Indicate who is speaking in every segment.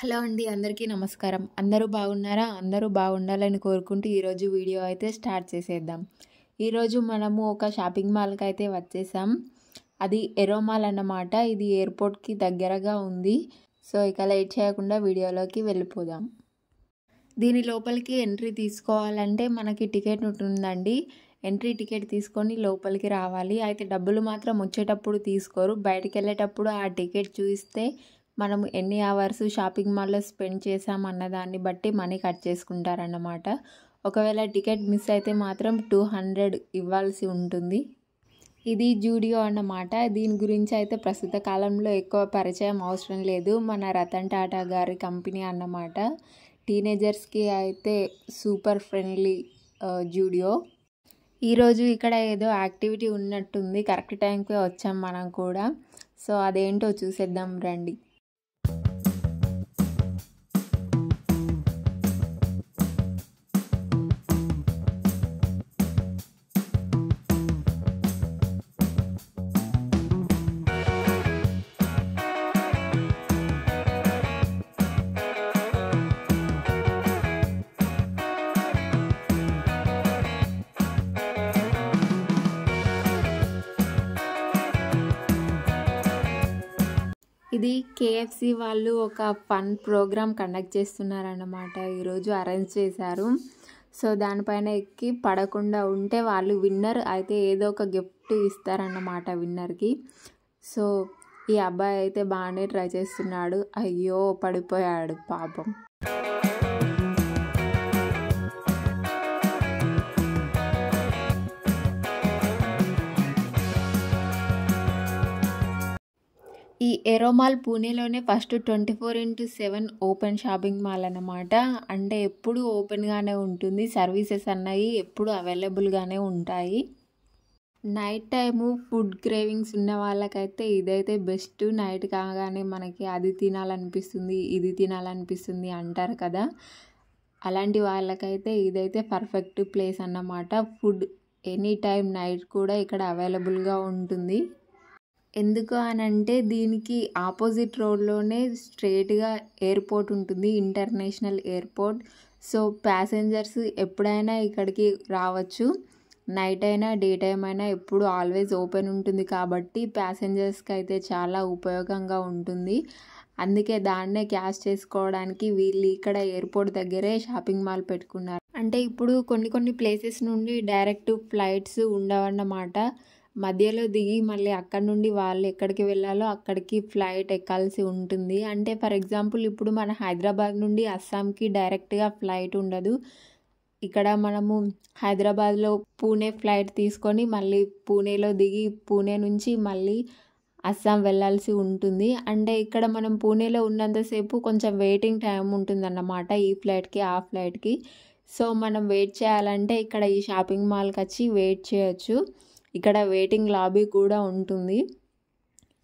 Speaker 1: Hello అండి, అందరికీ నమస్కారం. అందరూ బాగున్నారా? అందరూ బాగుండాలని కోరుకుంటూ ఈరోజు వీడియో అయితే స్టార్ట్ చేసేద్దాం. ఈరోజు మనము ఒక షాపింగ్ మాల్కి అయితే వచ్చేసాం. అది ఏరో మాల్ అన్నమాట. ఇది ఎయిర్పోర్ట్కి దగ్గరగా ఉంది. సో ఇక లేట్ చేయకుండా వీడియోలోకి వెళ్ళిపోదాం. దీని లోపలికి ఎంట్రీ తీసుకోవాలంటే మనకి టికెట్ ఉంటుందండి. ఎంట్రీ టికెట్ తీసుకొని లోపలికి రావాలి. అయితే డబ్బులు మాత్రం వచ్చేటప్పుడు తీసుకోరు. బయటికి వెళ్ళేటప్పుడు ఆ టికెట్ చూస్తే మనము ఎన్ని అవర్స్ షాపింగ్ మాల్లో స్పెండ్ చేసాం అన్నదాన్ని బట్టి మనీ కట్ చేసుకుంటారన్నమాట. ఒకవేళ టికెట్ మిస్ అయితే మాత్రం 200 ఇవ్వాల్సి ఉంటుంది. ఇది జూడియో అన్నమాట. దీని గురించి అయితే ప్రస్తుత కాలంలో ఎక్కువ పరిచయం అవసరం లేదు. మన రతన్ టాటా గారి కంపెనీ అన్నమాట. టీనేజర్స్కి అయితే సూపర్ ఫ్రెండ్లీ జూడియో. ఈరోజు ఇక్కడ ఏదో యాక్టివిటీ ఉన్నట్టుంది. కరెక్ట్ టైంకే వచ్చాం మనం కూడా. సో అదేంటో చూసేద్దాం రండి. ఇది KFC వాళ్ళు ఒక ఫన్ ప్రోగ్రామ్ కండక్ట్ చేస్తున్నారన్నమాట. ఈరోజు అరేంజ్ చేశారు. సో దానిపైన ఎక్కి పడకుండా ఉంటే వాళ్ళు విన్నర్ అయితే ఏదో ఒక గిఫ్ట్ ఇస్తారన్నమాట విన్నర్కి. సో ఈ అబ్బాయి అయితే బాగానే ట్రై చేస్తున్నాడు. అయ్యో పడిపోయాడు పాపం. ఈ ఏరో మాల్ పూణేలోనే ఫస్ట్ 24/7 ఓపెన్ షాపింగ్ మాల్ అన్నమాట. అంటే ఎప్పుడు ఓపెన్గానే ఉంటుంది. సర్వీసెస్ అన్నవి ఎప్పుడు అవైలబుల్గానే ఉంటాయి. నైట్ టైము ఫుడ్ క్రేవింగ్స్ ఉన్న వాళ్ళకైతే ఇదైతే బెస్ట్. నైట్ కాగానే మనకి అది తినాలనిపిస్తుంది, ఇది తినాలనిపిస్తుంది అంటారు కదా. అలాంటి వాళ్ళకైతే ఇదైతే పర్ఫెక్ట్ ప్లేస్ అన్నమాట. ఫుడ్ ఎనీ టైం నైట్ కూడా ఇక్కడ అవైలబుల్గా ఉంటుంది. ఎందుకు అనంటే దీనికి ఆపోజిట్ రోడ్లోనే స్ట్రేట్గా ఎయిర్పోర్ట్ ఉంటుంది, ఇంటర్నేషనల్ ఎయిర్పోర్ట్. సో ప్యాసింజర్స్ ఎప్పుడైనా ఇక్కడికి రావచ్చు. నైట్ అయినా డే టైం అయినా ఎప్పుడు ఆల్వేస్ ఓపెన్ ఉంటుంది కాబట్టి ప్యాసింజర్స్కి అయితే చాలా ఉపయోగంగా ఉంటుంది. అందుకే దాన్నే క్యాష్ చేసుకోవడానికి వీళ్ళు ఇక్కడ ఎయిర్పోర్ట్ దగ్గరే షాపింగ్ మాల్ పెట్టుకున్నారు. అంటే ఇప్పుడు కొన్ని ప్లేసెస్ నుండి డైరెక్ట్ ఫ్లైట్స్ ఉండవన్నమాట. మధ్యలో దిగి మళ్ళీ అక్కడ నుండి వాళ్ళు ఎక్కడికి వెళ్ళాలో అక్కడికి ఫ్లైట్ ఎక్కాల్సి ఉంటుంది. అంటే ఫర్ ఎగ్జాంపుల్ ఇప్పుడు మన హైదరాబాద్ నుండి అస్సాంకి డైరెక్ట్గా ఫ్లైట్ ఉండదు. ఇక్కడ మనము హైదరాబాద్లో పూణే ఫ్లైట్ తీసుకొని మళ్ళీ పూణేలో దిగి పూణే నుంచి మళ్ళీ అస్సాం వెళ్ళాల్సి ఉంటుంది. అంటే ఇక్కడ మనం పూణేలో ఉన్నంతసేపు కొంచెం వెయిటింగ్ టైం ఉంటుందన్నమాట ఈ ఫ్లైట్కి ఆ ఫ్లైట్కి. సో మనం వెయిట్ చేయాలంటే ఇక్కడ ఈ షాపింగ్ మాల్కి వచ్చి వెయిట్ చేయొచ్చు. ఇక్కడ వెయిటింగ్ లాబీ కూడా ఉంటుంది.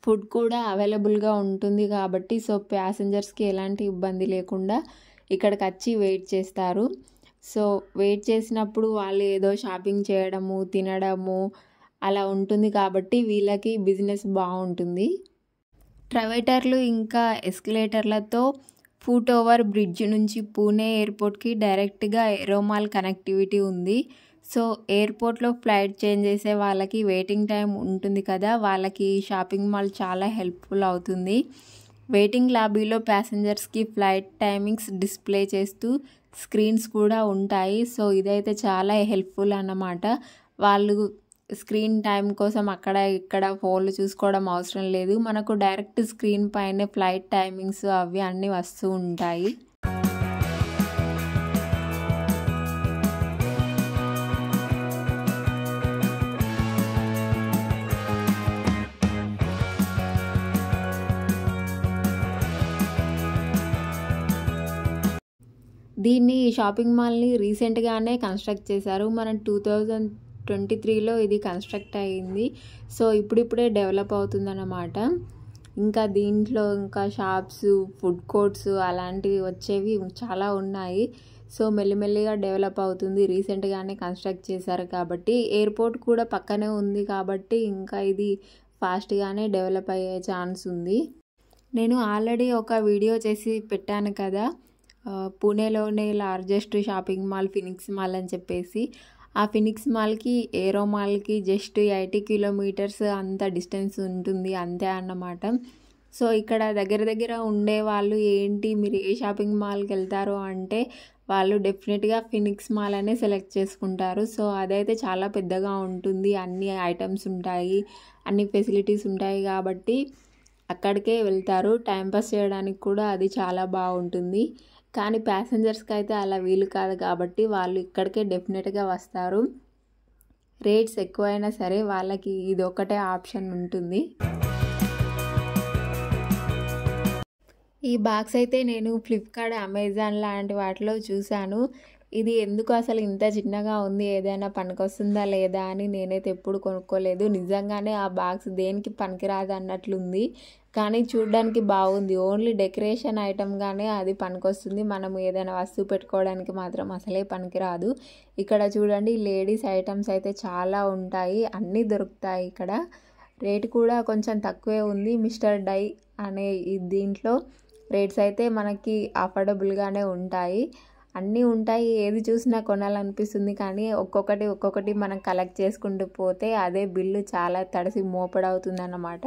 Speaker 1: ఫుడ్ కూడా అవైలబుల్గా ఉంటుంది కాబట్టి సో ప్యాసింజర్స్కి ఎలాంటి ఇబ్బంది లేకుండా ఇక్కడికి వచ్చి వెయిట్ చేస్తారు. సో వెయిట్ చేసినప్పుడు వాళ్ళు ఏదో షాపింగ్ చేయడము, తినడము అలా ఉంటుంది కాబట్టి వీళ్ళకి బిజినెస్ బాగుంటుంది. ట్రవేటర్లు ఇంకా ఎస్కలేటర్లతో ఫుట్ ఓవర్ బ్రిడ్జ్ నుంచి పూణే ఎయిర్పోర్ట్కి డైరెక్ట్గా ఏరో మాల్ కనెక్టివిటీ ఉంది. సో ఎయిర్పోర్ట్లో ఫ్లైట్ చేంజ్ చేసే వాళ్ళకి వెయిటింగ్ టైం ఉంటుంది కదా, వాళ్ళకి షాపింగ్ మాల్ చాలా హెల్ప్ఫుల్ అవుతుంది. వెయిటింగ్ లాబీలో ప్యాసింజర్స్కి ఫ్లైట్ టైమింగ్స్ డిస్ప్లే చేస్తూ స్క్రీన్స్ కూడా ఉంటాయి. సో ఇదైతే చాలా హెల్ప్ఫుల్ అన్నమాట. వాళ్ళు స్క్రీన్ టైం కోసం అక్కడ ఇక్కడ ఫోన్లు చూసుకోవడం అవసరం లేదు. మనకు డైరెక్ట్ స్క్రీన్ పైనే ఫ్లైట్ టైమింగ్స్ అవి అన్నీ వస్తూ ఉంటాయి. దీన్ని షాపింగ్ మాల్ని రీసెంట్గానే కన్స్ట్రక్ట్ చేశారు. మన 2023లో ఇది కన్స్ట్రక్ట్ అయ్యింది. సో ఇప్పుడిప్పుడే డెవలప్ అవుతుందన్నమాట. ఇంకా దీంట్లో ఇంకా షాప్స్, ఫుడ్ కోర్ట్స్ అలాంటివి వచ్చేవి చాలా ఉన్నాయి. సో మెల్లిమెల్లిగా డెవలప్ అవుతుంది. రీసెంట్గానే కన్స్ట్రక్ట్ చేశారు కాబట్టి ఎయిర్పోర్ట్ కూడా పక్కనే ఉంది కాబట్టి ఇంకా ఇది ఫాస్ట్గానే డెవలప్ అయ్యే ఛాన్స్ ఉంది. నేను ఆల్రెడీ ఒక వీడియో చేసి పెట్టాను కదా, పూణేలోనే largest shopping mall Phoenix mall అని చెప్పేసి. ఆ ఫినిక్స్ మాల్కి ఏరో మాల్కి జస్ట్ 80 కిలోమీటర్స్ అంత డిస్టెన్స్ ఉంటుంది, అంతే అన్నమాట. సో ఇక్కడ దగ్గర దగ్గర ఉండే వాళ్ళు ఏంటి మీరు ఏ షాపింగ్ మాల్కి వెళ్తారు అంటే వాళ్ళు డెఫినెట్గా ఫినిక్స్ మాల్ అనే సెలెక్ట్ చేసుకుంటారు. సో అదైతే చాలా పెద్దగా ఉంటుంది, అన్ని ఐటమ్స్ ఉంటాయి, అన్ని ఫెసిలిటీస్ ఉంటాయి కాబట్టి అక్కడికే వెళ్తారు. టైంపాస్ చేయడానికి కూడా అది చాలా బాగుంటుంది. కానీ ప్యాసింజర్స్కి అయితే అలా వీలు కాదు కాబట్టి వాళ్ళు ఇక్కడికే డెఫినెట్గా వస్తారు. రేట్స్ ఎక్కువైనా సరే వాళ్ళకి ఇది ఒకటే ఆప్షన్ ఉంటుంది. ఈ బాక్స్ అయితే నేను ఫ్లిప్కార్ట్, అమెజాన్ లాంటి వాటిలో చూశాను. ఇది ఎందుకు అసలు ఇంత చిన్నగా ఉంది, ఏదైనా పనికొస్తుందా లేదా అని నేనైతే ఎప్పుడు కొనుక్కోలేదు. నిజంగానే ఆ బాక్స్ దేనికి పనికిరాదు అన్నట్లుంది, కానీ చూడడానికి బాగుంది. ఓన్లీ డెకరేషన్ ఐటమ్గానే అది పనికొస్తుంది, మనం ఏదైనా వస్తువు పెట్టుకోవడానికి మాత్రం అసలే పనికిరాదు. ఇక్కడ చూడండి లేడీస్ ఐటమ్స్ అయితే చాలా ఉంటాయి, అన్నీ దొరుకుతాయి ఇక్కడ. రేట్ కూడా కొంచెం తక్కువే ఉంది. మిస్టర్ డై అనే దీంట్లో రేట్స్ అయితే మనకి అఫోర్డబుల్గానే ఉంటాయి, అన్నీ ఉంటాయి. ఏది చూసినా కొనాలనిపిస్తుంది, కానీ ఒక్కొక్కటి మనం కలెక్ట్ చేసుకుంటూ పోతే అదే బిల్లు చాలా తడిసి మోపడవుతుంది అన్నమాట.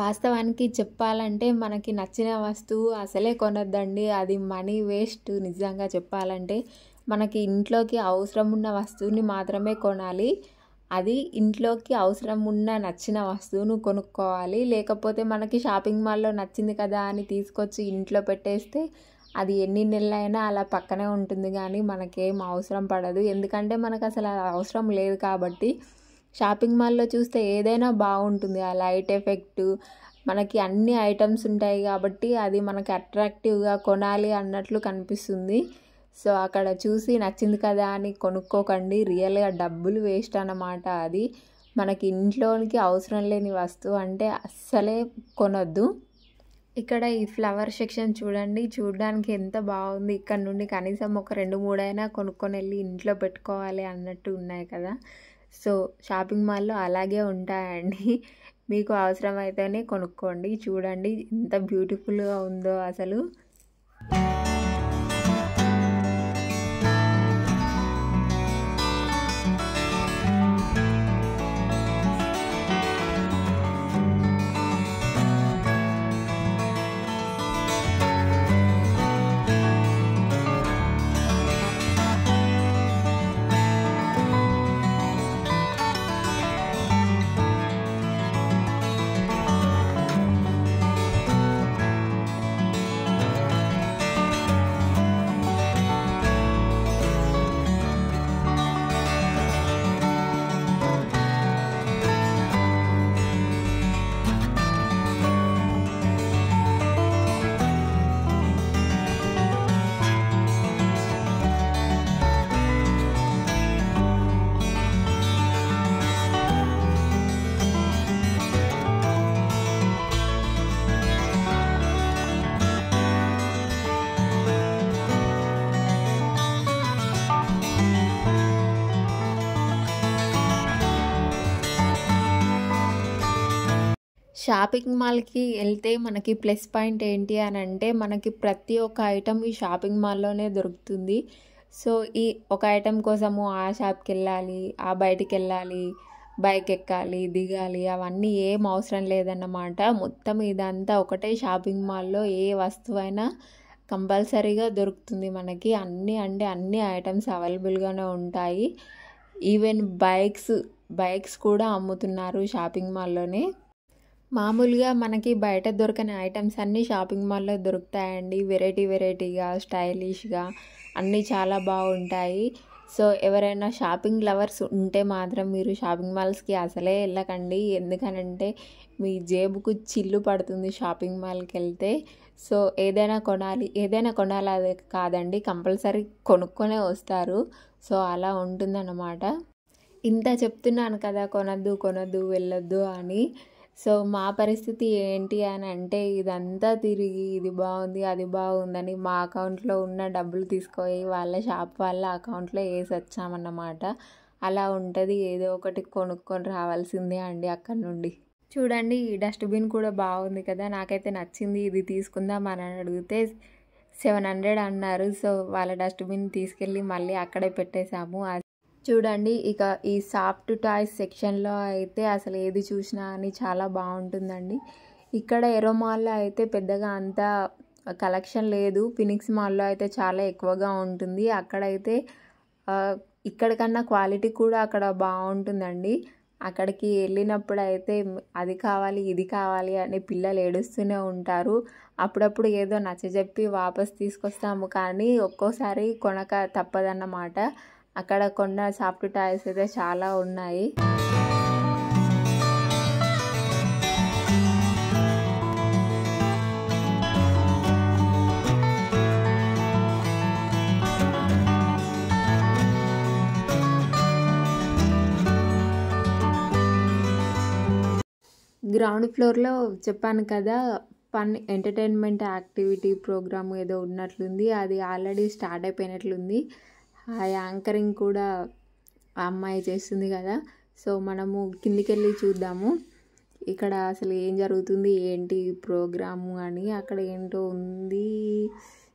Speaker 1: వాస్తవానికి చెప్పాలంటే మనకి నచ్చిన వస్తువు అసలే కొనొద్దండి, అది మనీ వేస్ట్. నిజంగా చెప్పాలంటే మనకి ఇంట్లోకి అవసరం ఉన్న వస్తువుని మాత్రమే కొనాలి. అది ఇంట్లోకి అవసరం ఉన్న నచ్చిన వస్తువును కొనుక్కోవాలి. లేకపోతే మనకి షాపింగ్ మాల్లో నచ్చింది కదా అని తీసుకొచ్చి ఇంట్లో పెట్టేస్తే అది ఎన్ని నెలలైనా అలా పక్కనే ఉంటుంది, కానీ మనకేం అవసరం పడదు. ఎందుకంటే మనకు అసలు అవసరం లేదు కాబట్టి. షాపింగ్ మాల్లో చూస్తే ఏదైనా బాగుంటుంది, ఆ లైట్ ఎఫెక్ట్ మనకి అన్ని ఐటమ్స్ ఉంటాయి కాబట్టి అది మనకి అట్రాక్టివ్గా కొనాలి అన్నట్లు కనిపిస్తుంది. సో అక్కడ చూసి నచ్చింది కదా అని కొనుక్కోకండి, రియల్గా డబ్బులు వేస్ట్ అన్నమాట. అది మనకి ఇంట్లోనికి అవసరం లేని వస్తువు అంటే అస్సలే కొనొద్దు. ఇక్కడ ఈ ఫ్లవర్ సెక్షన్ చూడండి, చూడడానికి ఎంత బాగుంది. ఇక్కడ నుండి కనీసం ఒక 2-3 అయినా కొనుక్కొని వెళ్ళి ఇంట్లో పెట్టుకోవాలి అన్నట్టు ఉన్నాయి కదా. సో షాపింగ్ మాల్లో అలాగే ఉంటాయండి, మీకు అవసరమైతేనే కొనుక్కోండి. చూడండి ఎంత బ్యూటిఫుల్గా ఉందో అసలు. షాపింగ్ మాల్కి వెళ్తే మనకి ప్లస్ పాయింట్ ఏంటి అని అంటే మనకి ప్రతి ఒక్క ఐటమ్ ఈ షాపింగ్ మాల్లోనే దొరుకుతుంది. సో ఈ ఒక ఐటెం కోసము ఆ షాప్కి వెళ్ళాలి, ఆ బయటికి వెళ్ళాలి, బైక్ ఎక్కాలి, దిగాలి, అవన్నీ ఏం అవసరం లేదన్నమాట. మొత్తం ఇదంతా ఒకటే షాపింగ్ మాల్లో ఏ వస్తువైనా కంపల్సరీగా దొరుకుతుంది మనకి. అన్ని ఐటమ్స్ అవైలబుల్గానే ఉంటాయి. ఈవెన్ బైక్స్ కూడా అమ్ముతున్నారు షాపింగ్ మాల్లోనే. మామూలుగా మనకి బయట దొరకని ఐటమ్స్ అన్నీ షాపింగ్ మాల్లో దొరుకుతాయండి, వెరైటీగా స్టైలిష్గా అన్నీ చాలా బాగుంటాయి. సో ఎవరైనా షాపింగ్ లవర్స్ ఉంటే మాత్రం మీరు షాపింగ్ మాల్స్కి అసలే వెళ్ళకండి, ఎందుకనంటే మీ జేబుకు చిల్లు పడుతుంది షాపింగ్ మాల్కి వెళ్తే. సో ఏదైనా కొనాలి అది కాదండి, కంపల్సరీ కొనుక్కొనే వస్తారు. సో అలా ఉంటుందన్నమాట. ఇంత చెప్తున్నాను కదా కొనొద్దు వెళ్ళొద్దు అని. సో మా పరిస్థితి ఏంటి అని అంటే ఇదంతా తిరిగి ఇది బాగుంది అది బాగుందని మా అకౌంట్లో ఉన్న డబ్బులు తీసుకొని షాప్ వాళ్ళ అకౌంట్లో వేసి వచ్చామన్నమాట. అలా ఉంటుంది, ఏదో ఒకటి కొనుక్కొని రావాల్సిందే అండి అక్కడ నుండి. చూడండి ఈ డస్ట్‌బిన్ కూడా బాగుంది కదా! నాకైతే నచ్చింది. ఇది తీసుకుందాం అని అడిగితే 700 అన్నారు. సో, వాళ్ళ డస్ట్‌బిన్ తీసుకెళ్ళి మళ్ళీ అక్కడే పెట్టేసాము. చూడండి ఇక ఈ సాఫ్ట్ టాయ్స్ సెక్షన్‌లో అయితే అసలు ఏది చూసినా అని చాలా బాగుంటుందండి. ఇక్కడ ఏరో మాల్‌లో అయితే పెద్దగా అంత కలెక్షన్ లేదు. ఫినిక్స్ మాల్‌లో అయితే చాలా ఎక్కువగా ఉంటుంది. అక్కడైతే ఇక్కడ కన్నా క్వాలిటీ కూడా అక్కడ బాగుంటుందండి. అక్కడికి వెళ్ళినప్పుడు అయితే అది కావాలి ఇది కావాలి అని పిల్లలు ఏడుస్తూనే ఉంటారు. అప్పుడప్పుడు ఏదో నచ్చజెప్పి వాపస్ తీసుకొస్తాము కానీ ఒక్కోసారి కొనక తప్పదన్నమాట. అక్కడ కొన్న సాఫ్ట్ టాయ్స్ అయితే చాలా ఉన్నాయి. గ్రౌండ్ ఫ్లోర్‌లో చెప్పాను కదా! ఫన్ ఎంటర్‌టైన్‌మెంట్ యాక్టివిటీ ప్రోగ్రామ్ ఏదో ఉన్నట్లుంది. అది ఆల్రెడీ స్టార్ట్ అయిపోయినట్లుంది. ఆ యాంకరింగ్ కూడా ఆ అమ్మాయి చేస్తుంది కదా! సో, మనము కిందికెళ్ళి చూద్దాము. ఇక్కడ అసలు ఏం జరుగుతుంది, ఏంటి ప్రోగ్రాము అని. అక్కడ ఏంటో ఉంది.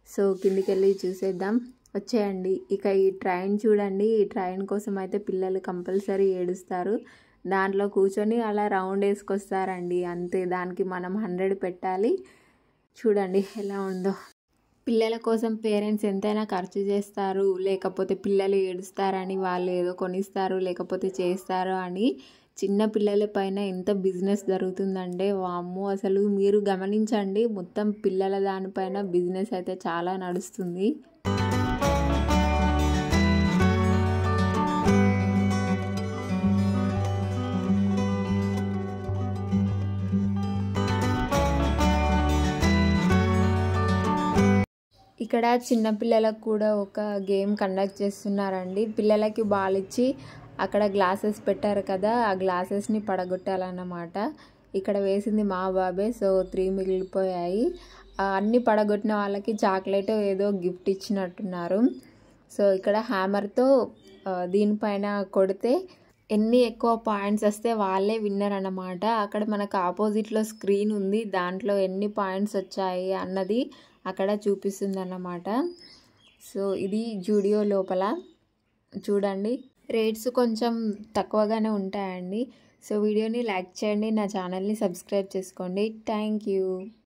Speaker 1: సో, కిందికెళ్ళి చూసేద్దాం. వచ్చేయండి. ఇక ఈ ట్రైన్ చూడండి. ఈ ట్రైన్ కోసం అయితే పిల్లలు కంపల్సరీ ఏడుస్తారు. దాంట్లో కూర్చొని అలా రౌండ్ వేసుకొస్తారండి అంతే. దానికి మనం 100 పెట్టాలి. చూడండి ఎలా ఉందో. పిల్లల కోసం పేరెంట్స్ ఎంతైనా ఖర్చు చేస్తారు. లేకపోతే పిల్లలు ఏడుస్తారని వాళ్ళు ఏదో కొనిస్తారు, లేకపోతే చేస్తారు అని. చిన్న పిల్లల పైన ఎంత బిజినెస్ జరుగుతుందంటే వామ్మో! అసలు మీరు గమనించండి. మొత్తం పిల్లల దానిపైన బిజినెస్ అయితే చాలా నడుస్తుంది. ఇక్కడ చిన్నపిల్లలకు కూడా ఒక గేమ్ కండక్ట్ చేస్తున్నారండి. పిల్లలకి బాల్ ఇచ్చి అక్కడ గ్లాసెస్ పెట్టారు కదా! ఆ గ్లాసెస్‌ని పడగొట్టాలన్నమాట. ఇక్కడ వేసింది మా బాబే. సో, 3 మిగిలిపోయాయి. అన్నీ పడగొట్టిన వాళ్ళకి చాక్లెట్ ఏదో గిఫ్ట్ ఇచ్చినట్టున్నారు. సో, ఇక్కడ హ్యామర్‌తో దీనిపైన కొడితే ఎన్ని ఎక్కువ పాయింట్స్ వస్తే వాళ్ళే విన్నర్ అన్నమాట. అక్కడ మనకు ఆపోజిట్లో స్క్రీన్ ఉంది. దాంట్లో ఎన్ని పాయింట్స్ వచ్చాయి అన్నది అక్కడ చూపిస్తుందన్నమాట. సో, ఇది జూడియో లోపల. చూడండి రేట్స్ కొంచెం తక్కువగానే ఉంటాయండి. సో, వీడియోని లైక్ చేయండి. నా ఛానల్ని సబ్స్క్రైబ్ చేసుకోండి. Thank you.